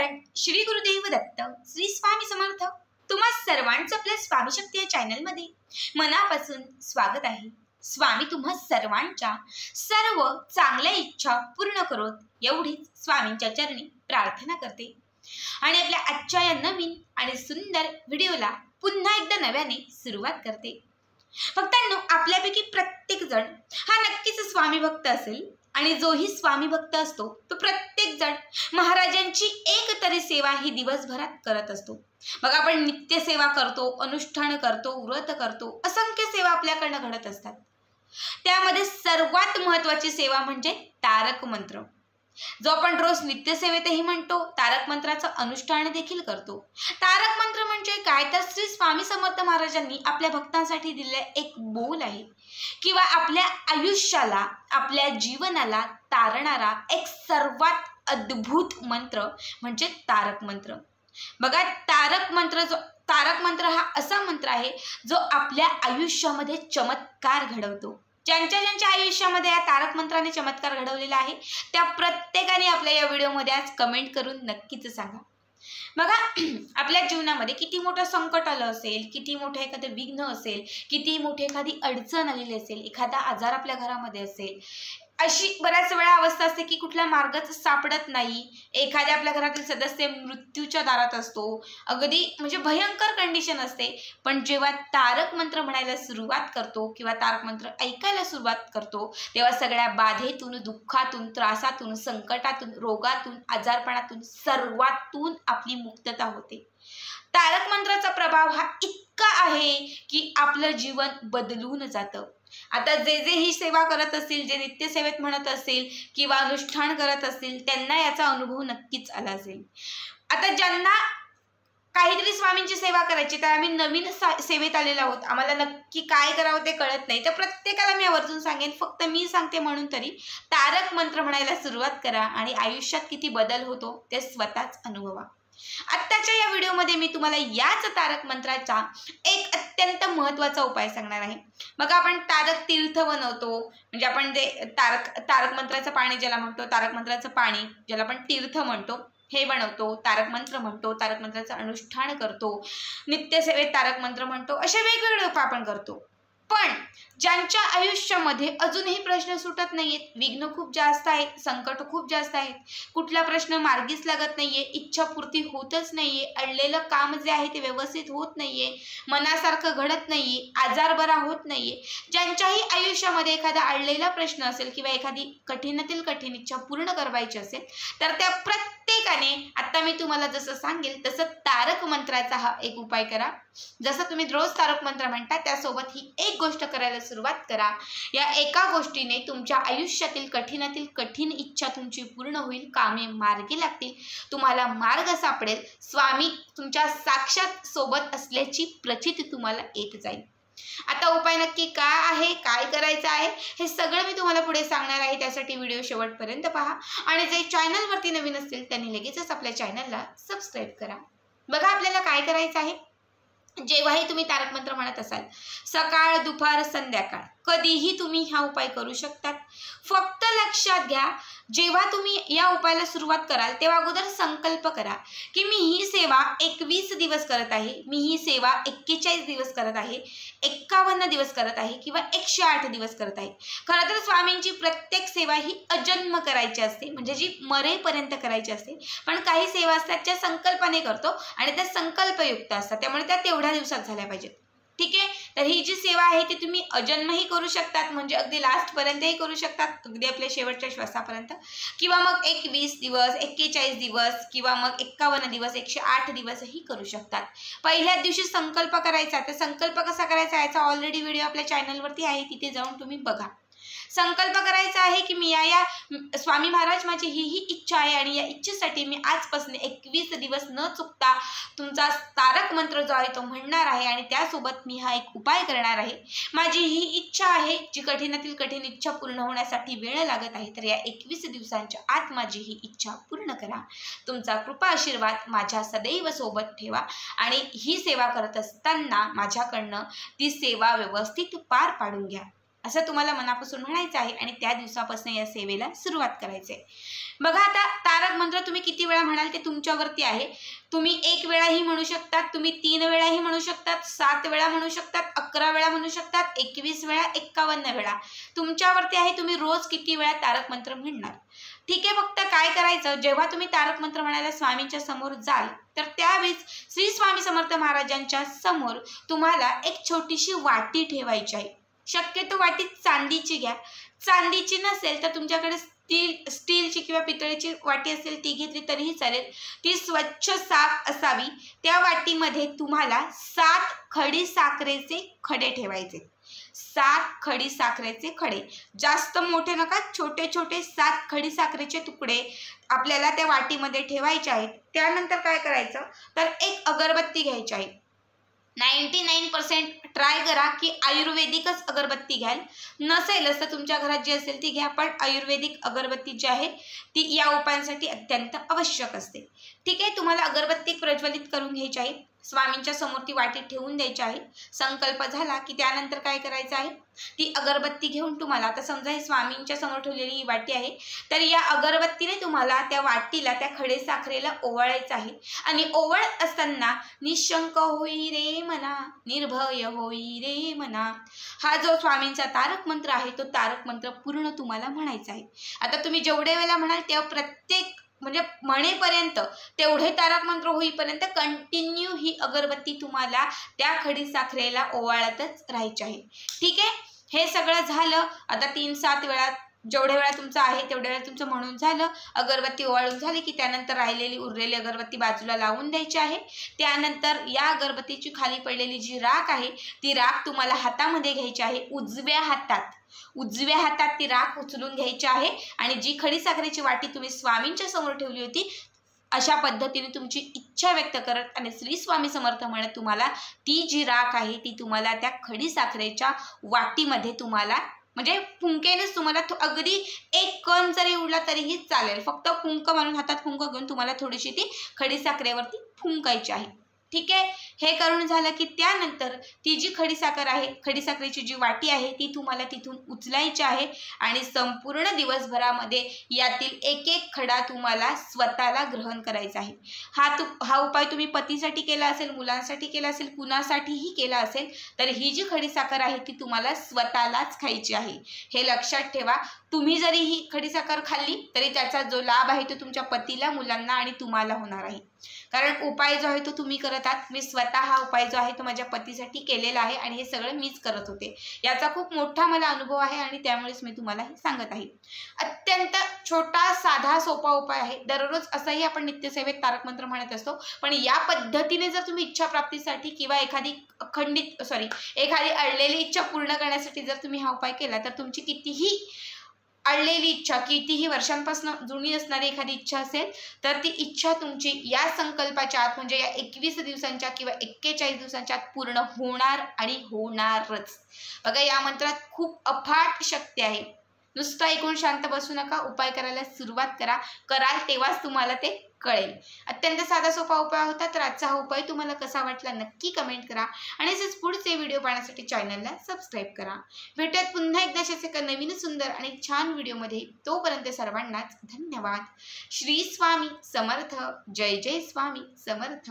चिंतन श्री गुरुदेव दत्त श्री स्वामी समर्थ। तुम्हा सर्वांचं आपल्या स्वामी शक्ती या चॅनलमध्ये मनापासून स्वागत आहे। स्वामी तुम्हा सर्वांच्या सर्व चांगल्या इच्छा पूर्ण करोत एवढीच स्वामींच्या चरणी प्रार्थना करते आणि आपल्या आजच्या या नवीन आणि सुंदर व्हिडिओला पुन्हा एकदा नव्याने सुरुवात करते। भक्तांनो, आपल्यापैकी प्रत्येक जण हा नक्कीच स्वामी भक्त असेल आणि जोही स्वामी भक्त असतो तो प्रत्येक जण महाराजांची एक तरी सेवा ही दिवसभरात करत असतो। बघा, आपण नित्य सेवा करतो, अनुष्ठान करतो, व्रत करतो, असंख्य सेवा आपल्याकडनं घडत असतात। त्यामध्ये सर्वात महत्त्वाची सेवा म्हणजे तारक मंत्र, जो आपण रोज नित्य सेवेतही म्हणतो, तारक मंत्राचं अनुष्ठान देखील करतो। तारक मंत्र म्हणजे काय तर श्री स्वामी समर्थ महाराजांनी आपल्या भक्तांसाठी दिलेला एक बोल आहे किंवा आपल्या आयुष्याला, आपल्या जीवनाला तारणारा एक सर्वात अद्भुत मंत्र म्हणजे तारक मंत्र। बघा, तारक मंत्र हा असा मंत्र आहे जो आपल्या आयुष्यामध्ये चमत्कार घडवतो। ज्यांच्या आयुष्यामध्ये या तारक मंत्राने चमत्कार घडवलेला आहे त्या प्रत्येकाने आपल्या या व्हिडिओमध्ये आज कमेंट करून नक्कीच सांगा। बघा, आपल्या जीवनामध्ये किती मोठं संकट आलं असेल, किती मोठं एखादं विघ्न असेल, किती मोठी एखादी अडचण आलेली असेल, एखादा आजार आपल्या घरामध्ये असेल, अशी बऱ्याच वेळा अवस्था असते की कुठला मार्गच सापडत नाही, एखाद्या आपल्या घरातील सदस्य मृत्यूच्या दारात असतो, अगदी म्हणजे भयंकर कंडिशन असते। पण जेव्हा तारक मंत्र म्हणायला सुरुवात करतो किंवा तारक मंत्र ऐकायला सुरुवात करतो तेव्हा सगळ्या बाधेतून, दुःखातून, त्रासातून, संकटातून, रोगातून, आजारपणातून, सर्वातून आपली मुक्तता होते। तारक मंत्राचा प्रभाव हा इतका आहे की आपलं जीवन बदलून जातं। आता जे ही सेवा करत असतील, जे नित्य सेवेत म्हणत असतील किंवा अनुष्ठान करत असतील त्यांना याचा अनुभव नक्कीच आला असेल। आता ज्यांना काहीतरी स्वामींची सेवा करायची, तर आम्ही नवीन सेवेत आलेलो आहोत, आम्हाला नक्की काय करावं ते कळत नाही, तर प्रत्येकाला मी आवर्जून सांगेन, फक्त मी सांगते म्हणून तरी तारक मंत्र म्हणायला सुरुवात करा आणि आयुष्यात किती बदल होतो ते स्वतःच अनुभवा। आत्ताच्या या व्हिडिओमध्ये मी तुम्हाला याच तारक मंत्राचा एक अत्यंत महत्त्वाचा उपाय सांगणार आहे। बघा, आपण तारक तीर्थ बनवतो, म्हणजे आपण ते तारक मंत्राचं पाणी ज्याला म्हणतो, तारक मंत्राचं पाणी ज्याला आपण तीर्थ म्हणतो, हे बनवतो, तारक मंत्र म्हणतो, तारक मंत्राचं अनुष्ठान करतो, नित्य सेवेत तारक मंत्र म्हणतो, असे वेगवेगळे उपाय आपण करतो। पण ज्यांच्या आयुष्यामध्ये अजूनही प्रश्न सुटत नाहीयेत, विघ्न खूप जास्त आहेत, संकट खूप जास्त आहेत, कुठला प्रश्न मार्गीच लागत नाहीये, इच्छापूर्ती होतच नाहीये, अडलेलं काम जे आहे ते व्यवस्थित होत नाहीये, मनासारखं घडत नाहीये, आजार बरा होत नाहीये, ज्यांच्याही आयुष्यामध्ये एखादा अडलेला प्रश्न असेल किंवा एखादी कठीणातील कठीण इच्छा पूर्ण करायची असेल तर त्या प्रत्येकाने आता मी तुम्हाला जसं सांगेल तसं तारक मंत्राचा हा एक उपाय करा। जसं तुम्ही रोज तारक मंत्र म्हणता त्यासोबत ही एक गोष्ट करायला सुरुवात करा। या एका गोष्टीने तुमच्या आयुष्यातील कठीणातील कठीण इच्छा तुमची पूर्ण होईल, कामे मार्गी लागतील, तुम्हाला मार्ग सापडेल, स्वामी तुमच्या साक्षात सोबत असल्याची प्रचिती तुम्हाला येत जाईल। आता उपाय नक्की काय आहे, काय करायचं आहे हे सगळं मी तुम्हाला पुढे सांगणार आहे, त्यासाठी व्हिडिओ शेवटपर्यंत पहा आणि जे चॅनलवरती नवीन असतील त्यांनी लगेचच आपल्या चॅनलला सबस्क्राईब करा। बघा, आपल्याला काय करायचं आहे, जेव्हाही तुम्ही तारक मंत्र म्हणत असाल, सकाळ, दुपार, संध्याकाळ कधीही तुम्ही हा उपाय करू शकतात। फक्त लक्षात घ्या, जेव्हा तुम्ही या उपायाला सुरुवात कराल तेव्हा अगोदर संकल्प करा की मी ही सेवा 21 दिवस करत आहे, मी ही सेवा 41 दिवस करत आहे, 51 दिवस करत आहे किंवा 108 दिवस करत आहे। खरं तर स्वामींची प्रत्येक सेवा ही अजन्म करायची असते, म्हणजे जी मरेपर्यंत करायची असते, पण काही सेवा असतात ज्या संकल्पाने करतो आणि त्या संकल्पयुक्त असतात, त्यामुळे त्या तेवढ्या दिवसात झाल्या पाहिजेत। ठीक आहे, तर ही जी सेवा आहे ती तुम्ही अजन्मही करू शकतात, म्हणजे अगदी लास्टपर्यंतही करू शकतात, अगदी आपल्या शेवटच्या श्वासापर्यंत, किंवा मग 21 दिवस, 41 दिवस किंवा मग 51 दिवस, 108 दिवसही करू शकतात। पहिल्याच दिवशी संकल्प करायचा, तर संकल्प कसा करायचा याचा ऑलरेडी व्हिडिओ आपल्या चॅनलवरती आहे, तिथे जाऊन तुम्ही बघा। संकल्प करायचा आहे की मी या स्वामी महाराज माझी ही इच्छा आहे आणि या इच्छेसाठी मी आजपासून 21 दिवस न चुकता तुमचा तारक मंत्र जो आहे तो म्हणणार आहे आणि त्यासोबत मी हा एक उपाय करणार आहे। माझी ही इच्छा आहे जी कठीणातील कठीण इच्छा पूर्ण होण्यासाठी वेळ लागत आहे, तर या 21 दिवसांच्या आत माझी ही इच्छा पूर्ण करा। तुमचा कृपा आशीर्वाद माझ्या सदैव सोबत ठेवा आणि ही सेवा करत असताना माझ्याकडनं ती सेवा व्यवस्थित पार पाडून घ्या। असं तुम्हाला मनापासून म्हणायचं आहे आणि त्या दिवसापासून या सेवेला सुरुवात करायची आहे. बघा आता तारक मंत्र तुम्ही किती वेळा म्हणाल ते तुमच्यावरती आहे. तुम्ही 1 वेळाही म्हणू शकतात, तुम्ही 3 वेळाही म्हणू शकतात, 7 वेळा म्हणू शकतात, 11 वेळा म्हणू शकतात, 21 वेळा, 51 वेळा, तुमच्यावरती आहे तुम्ही रोज किती वेळा तारक मंत्र म्हणणार. ठीक आहे. फक्त काय करायचं, जेव्हा तुम्ही तारक मंत्र म्हणायला स्वामींच्या समोर जाल तर त्यावेळेस श्री स्वामी समर्थ महाराजांच्या समोर तुम्हाला एक छोटीशी वाटी ठेवायची आहे. शक्यतो वाटी चांदीची घ्या. चांदीची नसेल तर तुमच्याकडे स्टीलची किंवा पितळेची वाटी असेल ती घेतली तरीही चालेल. ती स्वच्छ साफ असावी. त्या वाटीमध्ये तुम्हाला 7 खडी साखरेचे खडे ठेवायचे. 7 खडी साखरेचे खडे, जास्त मोठे नका, छोटे छोटे 7 खडी साखरेचे तुकडे आपल्याला त्या वाटीमध्ये ठेवायचे आहेत. त्यानंतर काय करायचं तर एक अगरबत्ती घ्यायची आहे. 99% ट्राय करा की आयुर्वेदिकच अगरबत्ती घ्याल. नसेलच तर तुमच्या घरात जी असेल ती घ्या, पण आयुर्वेदिक अगरबत्ती जी आहे ती या उपायांसाठी अत्यंत आवश्यक असते. ठीक आहे. तुम्हाला अगरबत्ती प्रज्वलित करून घ्यायची आहे. स्वामींच्या समोर ती वाटी ठेवून द्यायची आहे. संकल्प झाला की त्यानंतर काय करायचं आहे, ती अगरबत्ती घेऊन तुम्हाला, आता समजा ही स्वामींच्या समोर ठेवलेली ही वाटी आहे, तर या अगरबत्तीने तुम्हाला त्या वाटीला, त्या खडे साखरेला ओवाळायचं आहे. आणि ओवाळत असताना निशंक होई रे मना, निर्भय होई रे मना, हा जो स्वामींचा तारक मंत्र आहे तो तारक मंत्र पूर्ण तुम्हाला म्हणायचा आहे. आता तुम्ही जेवढे वेळेला म्हणाल तेव्हा प्रत्येक म्हणजे म्हणेपर्यंत, तेवढे तारक मंत्र होईपर्यंत कंटिन्यू ही अगरबत्ती तुम्हाला त्या खडी साखरेला ओवाळतच राहायची आहे. ठीक आहे. हे सगळं झालं. आता 3-7 वेळा, जेवढ्या वेळा तुमचं आहे तेवढ्या वेळा तुमचं म्हणून झालं. अगरबत्ती ओवाळून झाली की त्यानंतर राहिलेली उरलेली अगरबत्ती बाजूला लावून द्यायची आहे. त्यानंतर या अगरबत्तीची खाली पडलेली जी राख आहे ती राख तुम्हाला हातामध्ये घ्यायची आहे. उजव्या हातात ती राख उचलून घ्यायची आहे आणि जी खडी साखरेची वाटी तुम्ही स्वामींच्या समोर ठेवली होती अशा पद्धतीने तुमची इच्छा व्यक्त करत आणि श्री स्वामी समर्थ म्हणत तुम्हाला ती जी राख आहे ती तुम्हाला त्या खडी साखरेच्या वाटीमध्ये तुम्हाला, म्हणजे फुंकेनेच तुम्हाला, अगदी 1 कण जरी उडला तरीही चालेल, फक्त फुंक म्हणून हातात फुंक घेऊन तुम्हाला थोडीशी ती खडी साखरेवरती फुंकायची आहे. ठीक आहे. हे करून झालं की त्यानंतर ती जी खडी साखर आहे, खडी साखरेची जी वाटी आहे ती तुम्हाला तिथून उचलायची आहे आणि संपूर्ण दिवसभरामध्ये यातील एक खडा तुम्हाला स्वतःला ग्रहण करायचा आहे. हा उपाय तुम्ही पतीसाठी केला असेल, मुलांसाठी केला असेल, कुणासाठीही केला असेल, तर ही जी खडी साखर आहे ती तुम्हाला स्वतःलाच खायची आहे. हे लक्षात ठेवा. तुम्ही जरी ही खडी साखर खाल्ली तरी त्याचा जो लाभ आहे तो तुमच्या पतीला, मुलांना आणि तुम्हाला होणार आहे. कारण उपाय जो आहे तो तुम्ही करत आहात. मी स्वतः हा उपाय जो आहे तो माझ्या पतीसाठी केलेला आहे आणि हे सगळं मीच करत होते. याचा खूप मोठा मला अनुभव आहे आणि त्यामुळेच मी तुम्हाला हे सांगत आहे. अत्यंत छोटा, साधा, सोपा उपाय आहे. दररोज असाही आपण नित्यसेवेत तारक मंत्र म्हणत असतो, पण या पद्धतीने जर तुम्ही इच्छा प्राप्तीसाठी किंवा एखादी अडलेली इच्छा पूर्ण करण्यासाठी जर तुम्ही हा उपाय केला तर तुमची कितीही अडलेली इच्छा, कितीही वर्षांपासून जुनी असणारी एखादी इच्छा असेल तर ती इच्छा तुमची या संकल्पाच्या आत, म्हणजे या 21 दिवसांच्या किंवा 41 दिवसांच्या आत पूर्ण होणार आणि होणारच. बघा, या मंत्रात खूप अफाट शक्ती आहे. नुसतं ऐकून शांत बसू नका, उपाय करायला सुरुवात करा. कराल तेव्हाच तुम्हाला ते कळेल. अत्यंत साधा सोपा उपाय होता. तर आजचा हा उपाय तुम्हाला कसा वाटला नक्की कमेंट करा आणि असेच पुढचे व्हिडिओ पाहण्यासाठी चॅनलला सबस्क्राईब करा. भेटूयात पुन्हा एकदा अशाच एका नवीन, सुंदर आणि छान व्हिडिओमध्ये. तोपर्यंत सर्वांनाच धन्यवाद. श्री स्वामी समर्थ. जय जय स्वामी समर्थ.